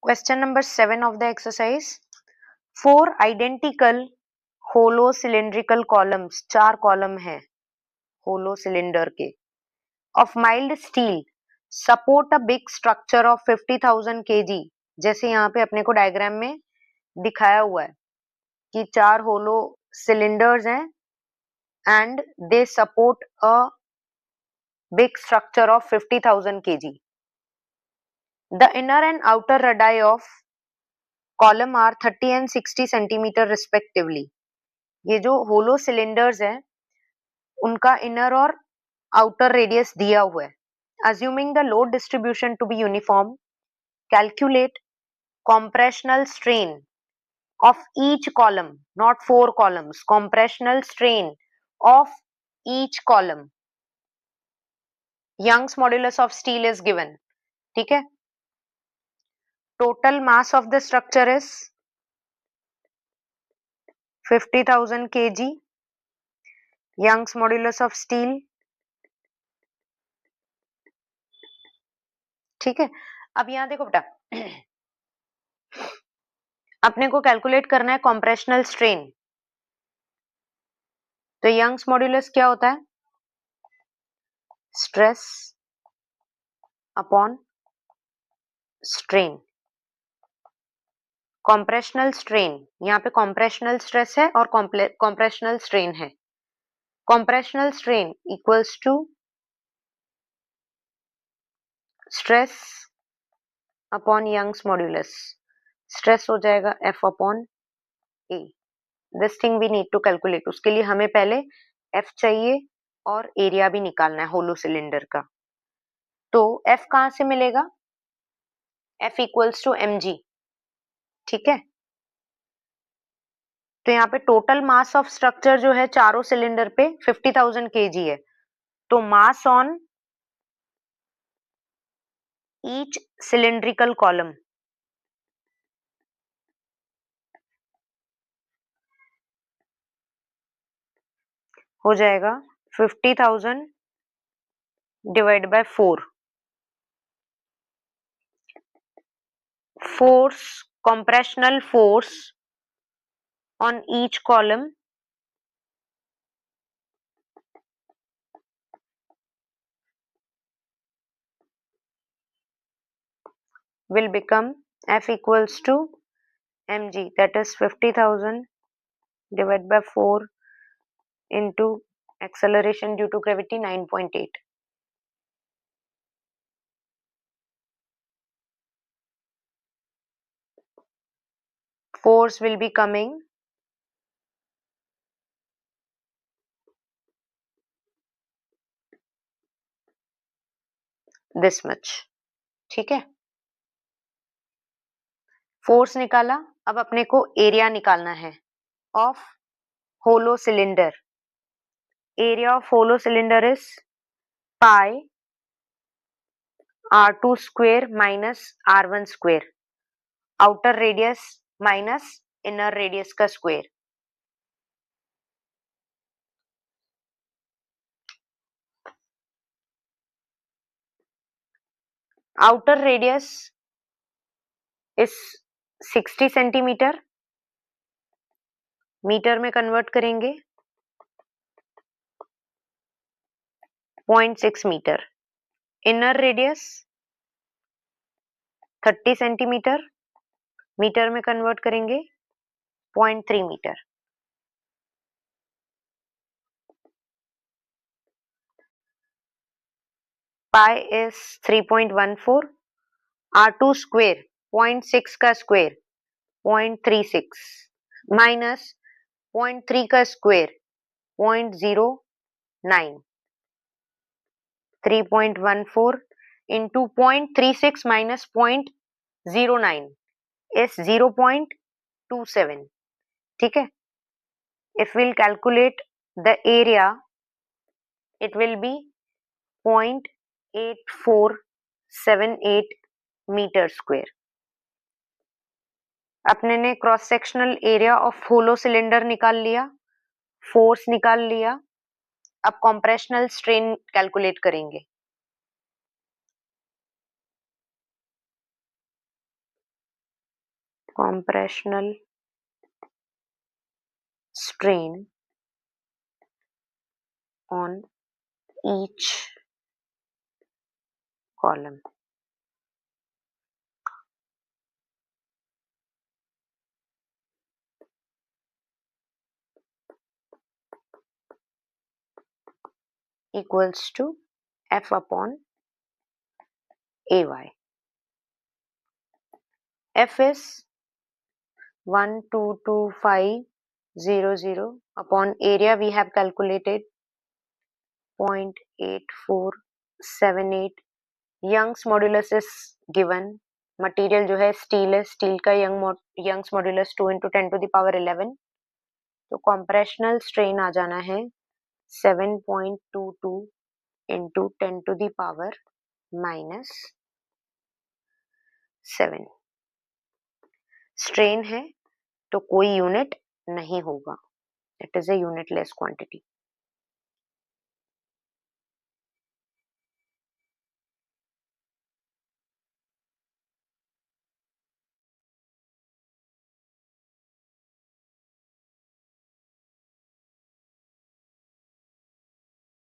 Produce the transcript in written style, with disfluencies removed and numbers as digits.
Question number 7 of the exercise. 4 identical hollow cylindrical columns, 4 column है hollow cylinder के, of mild steel support a big structure of 50,000 kg. जैसे यहाँ पे अपने को डायग्राम में दिखाया हुआ है कि 4 hollow cylinders हैं and they support a big structure of 50,000 kg. The inner and outer radii of column are 30 and 60 centimeter respectively. ये जो होलो सिलेंडर्स हैं उनका इनर और आउटर रेडियस दिया हुआ है. Assuming the load distribution to be uniform, calculate compressional strain of each column, not 4 columns, compressional strain of each column. Young's modulus of steel is given. ठीक है. Total mass of the structure is 50,000 kg. Young's modulus of steel. ठीक है. अब यहाँ देखो बेटा, अपने को कैलकुलेट करना है कॉम्प्रेशनल स्ट्रेन. तो यंग्स मॉड्यूलस क्या होता है? Stress upon strain. Compressional strain, यहाँ पे कॉम्प्रेशनल स्ट्रेस है और कॉम्प्रेशनल स्ट्रेन है. Compressional strain equals to stress upon Young's modulus. Stress हो जाएगा F upon A. This thing we need to calculate. उसके लिए हमें पहले F चाहिए और एरिया भी निकालना है होलो सिलेंडर का. तो F कहां से मिलेगा? F equals to mg. ठीक है. तो यहाँ पे टोटल मास ऑफ स्ट्रक्चर जो है चारों सिलेंडर पे 50,000 kg है. तो मास ऑन ईच सिलेंड्रिकल कॉलम हो जाएगा 50,000 divide by 4. Force, compressional force on each column will become F equals to mg, that is 50,000 divided by 4 into acceleration due to gravity 9.8. Force will be coming this much. ठीक है. Force निकाला. अब अपने को area निकालना है of hollow cylinder. Area of hollow cylinder is pi r2 square minus r1 square. Outer radius minus inner radius का square. Outer radius is 60 centimetre. Metre में कन्वर्ट करेंगे 0.6 metre. Inner radius 30 centimetre. Metre में convert करेंगे 0.3 metre. Pi is 3.14. r2 square 0.6 का square 0.36 minus 0.3 का square 0.09. 3.14 into 0.36 minus 0.09 is 0.27. ठीक है. If we'll calculate the area, it will be 0.8478 metre square. अपने ने cross sectional area of hollow cylinder निकाल लिया, फोर्स निकाल लिया. अब कॉम्प्रेशनल स्ट्रेन कैलकुलेट करेंगे. compressional strain on each column. Equals to F upon AY. F is 122,500 upon area we have calculated 0.8478. Young's modulus is given. Material जो है steel है, steel का यंग्स मॉड्यूलस 2 × 10⁻11. तो कॉम्प्रेशनल स्ट्रेन आ जाना है 7.22 × 10⁻⁻7. स्ट्रेन है तो कोई यूनिट नहीं होगा. It is a unitless quantity.